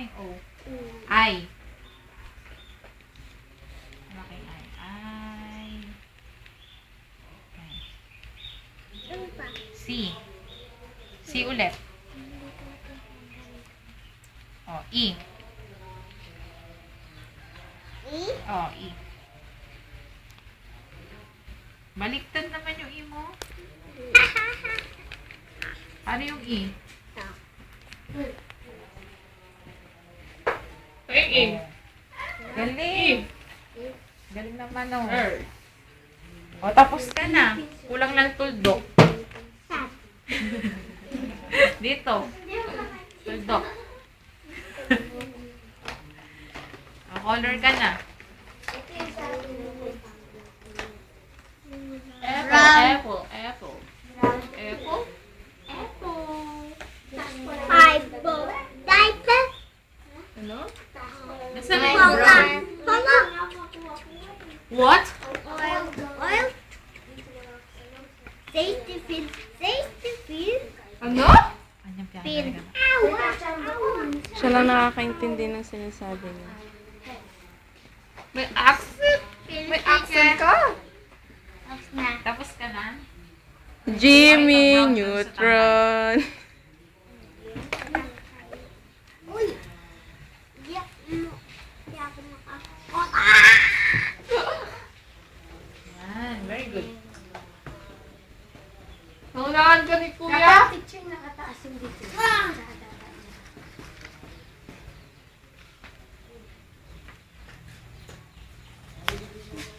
malaking O? I. Malaking I. I. C. C ulit. O, E. O, E. Baliktad naman yung E mo. Ano yung E? Ing. Galing. Galing naman o. O, tapos ka na. Kulang lang tuldok. Dito. Tuldok. O, color ka na. Apple. Apple. Apple. Ano? Nasaan na yung brown? What? Safety pin. Ano? Anyang Pin. pinag Siya lang nakakaintindi ng sinasabi niya. May accent. May accent ka. Tapos na. Tapos ka na. Jimmy Neutron. Uy! Iyak mo. Kaya ako Yan. Very good. Naunahan ka ni Kuya. Dapat picture nakataas yung dito.